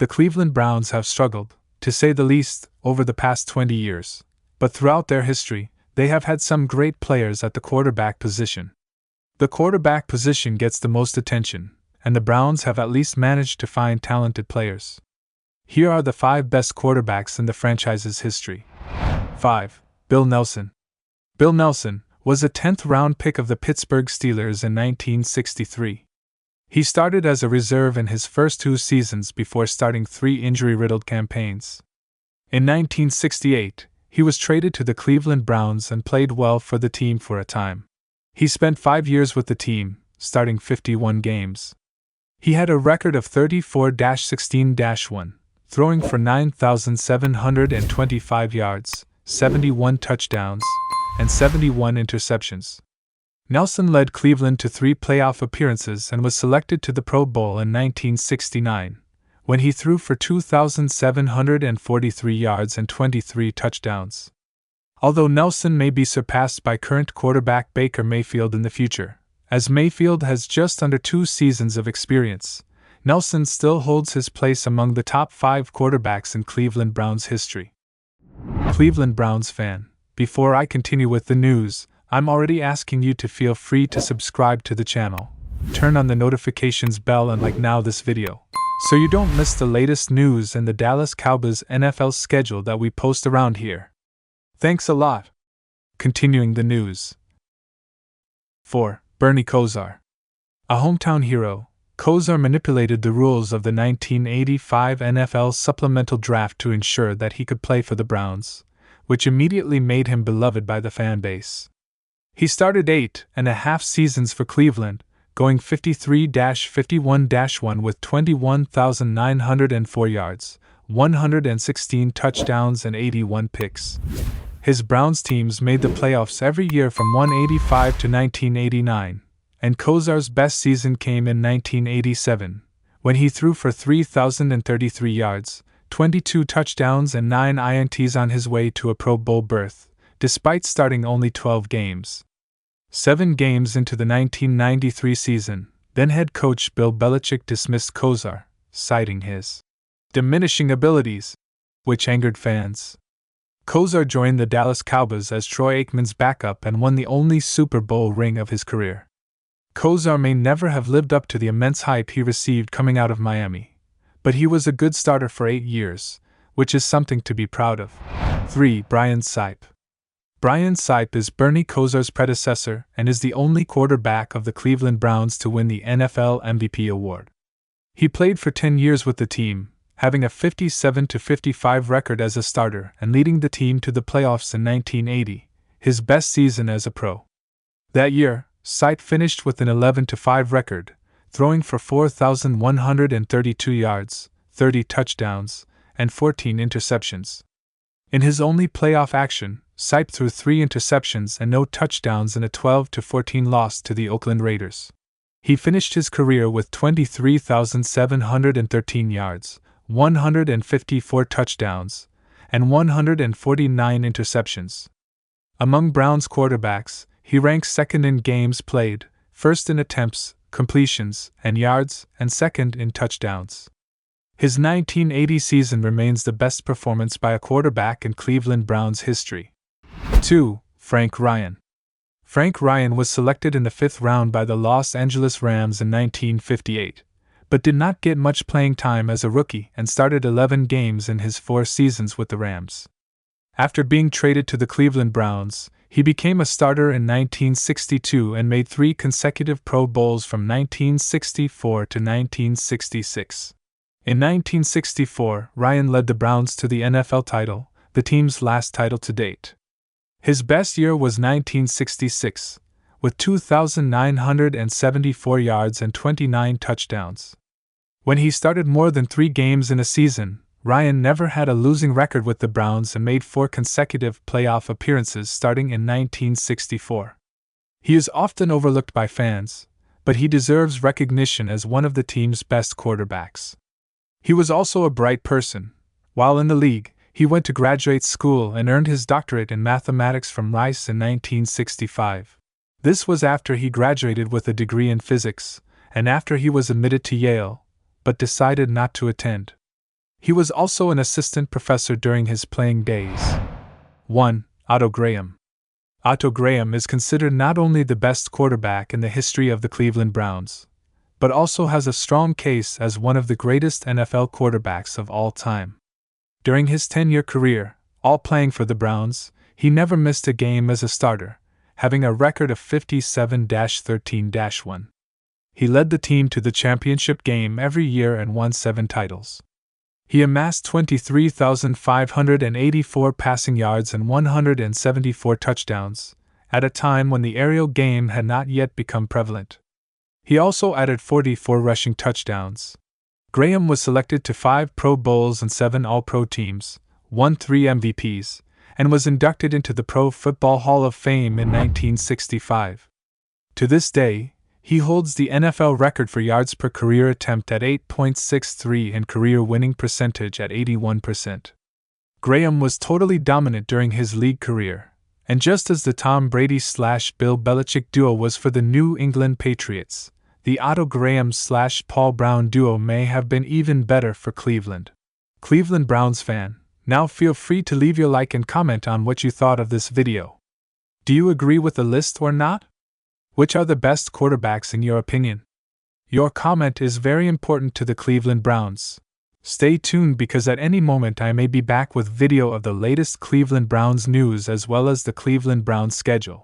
The Cleveland Browns have struggled, to say the least, over the past 20 years. But throughout their history, they have had some great players at the quarterback position. The quarterback position gets the most attention, and the Browns have at least managed to find talented players. Here are the 5 best quarterbacks in the franchise's history. 5. Bill Nelson. Bill Nelson was a 10th-round pick of the Pittsburgh Steelers in 1963. He started as a reserve in his first 2 seasons before starting 3 injury-riddled campaigns. In 1968, he was traded to the Cleveland Browns and played well for the team for a time. He spent 5 years with the team, starting 51 games. He had a record of 34-16-1, throwing for 9,725 yards, 71 touchdowns, and 71 interceptions. Nelson led Cleveland to 3 playoff appearances and was selected to the Pro Bowl in 1969, when he threw for 2,743 yards and 23 touchdowns. Although Nelson may be surpassed by current quarterback Baker Mayfield in the future, as Mayfield has just under 2 seasons of experience, Nelson still holds his place among the top 5 quarterbacks in Cleveland Browns history. Cleveland Browns fan, before I continue with the news, I'm already asking you to feel free to subscribe to the channel, turn on the notifications bell and like now this video, so you don't miss the latest news and the Dallas Cowboys NFL schedule that we post around here. Thanks a lot. Continuing the news. 4. Bernie Kosar. A hometown hero, Kosar manipulated the rules of the 1985 NFL supplemental draft to ensure that he could play for the Browns, which immediately made him beloved by the fan base. He started 8.5 seasons for Cleveland, going 53-51-1 with 21,904 yards, 116 touchdowns and 81 picks. His Browns teams made the playoffs every year from 1985 to 1989, and Kosar's best season came in 1987, when he threw for 3,033 yards, 22 touchdowns and 9 INTs on his way to a Pro Bowl berth, despite starting only 12 games. 7 games into the 1993 season, then head coach Bill Belichick dismissed Kosar, citing his diminishing abilities, which angered fans. Kosar joined the Dallas Cowboys as Troy Aikman's backup and won the only Super Bowl ring of his career. Kosar may never have lived up to the immense hype he received coming out of Miami, but he was a good starter for 8 years, which is something to be proud of. 3. Brian Sipe. Brian Sipe is Bernie Kosar's predecessor and is the only quarterback of the Cleveland Browns to win the NFL MVP award. He played for 10 years with the team, having a 57-55 record as a starter and leading the team to the playoffs in 1980, his best season as a pro. That year, Sipe finished with an 11-5 record, throwing for 4,132 yards, 30 touchdowns, and 14 interceptions. In his only playoff action, Sipe threw 3 interceptions and no touchdowns in a 12-14 loss to the Oakland Raiders. He finished his career with 23,713 yards, 154 touchdowns, and 149 interceptions. Among Browns quarterbacks, he ranks second in games played, first in attempts, completions, and yards, and second in touchdowns. His 1980 season remains the best performance by a quarterback in Cleveland Browns history. 2. Frank Ryan. Frank Ryan was selected in the 5th round by the Los Angeles Rams in 1958, but did not get much playing time as a rookie and started 11 games in his 4 seasons with the Rams. After being traded to the Cleveland Browns, he became a starter in 1962 and made 3 consecutive Pro Bowls from 1964 to 1966. In 1964, Ryan led the Browns to the NFL title, the team's last title to date. His best year was 1966, with 2,974 yards and 29 touchdowns. When he started more than 3 games in a season, Ryan never had a losing record with the Browns and made 4 consecutive playoff appearances starting in 1964. He is often overlooked by fans, but he deserves recognition as one of the team's best quarterbacks. He was also a bright person. While in the league, he went to graduate school and earned his doctorate in mathematics from Rice in 1965. This was after he graduated with a degree in physics, and after he was admitted to Yale, but decided not to attend. He was also an assistant professor during his playing days. 1. Otto Graham. Otto Graham is considered not only the best quarterback in the history of the Cleveland Browns, but also has a strong case as one of the greatest NFL quarterbacks of all time. During his 10-year career, all playing for the Browns, he never missed a game as a starter, having a record of 57-13-1. He led the team to the championship game every year and won 7 titles. He amassed 23,584 passing yards and 174 touchdowns, at a time when the aerial game had not yet become prevalent. He also added 44 rushing touchdowns. Graham was selected to 5 Pro Bowls and 7 All-Pro teams, won 3 MVPs, and was inducted into the Pro Football Hall of Fame in 1965. To this day, he holds the NFL record for yards per career attempt at 8.63 and career winning percentage at 81%. Graham was totally dominant during his league career, and just as the Tom Brady/Bill Belichick duo was for the New England Patriots, the Otto Graham/Paul Brown duo may have been even better for Cleveland. Cleveland Browns fan, now feel free to leave your like and comment on what you thought of this video. Do you agree with the list or not? Which are the best quarterbacks in your opinion? Your comment is very important to the Cleveland Browns. Stay tuned because at any moment I may be back with video of the latest Cleveland Browns news as well as the Cleveland Browns schedule.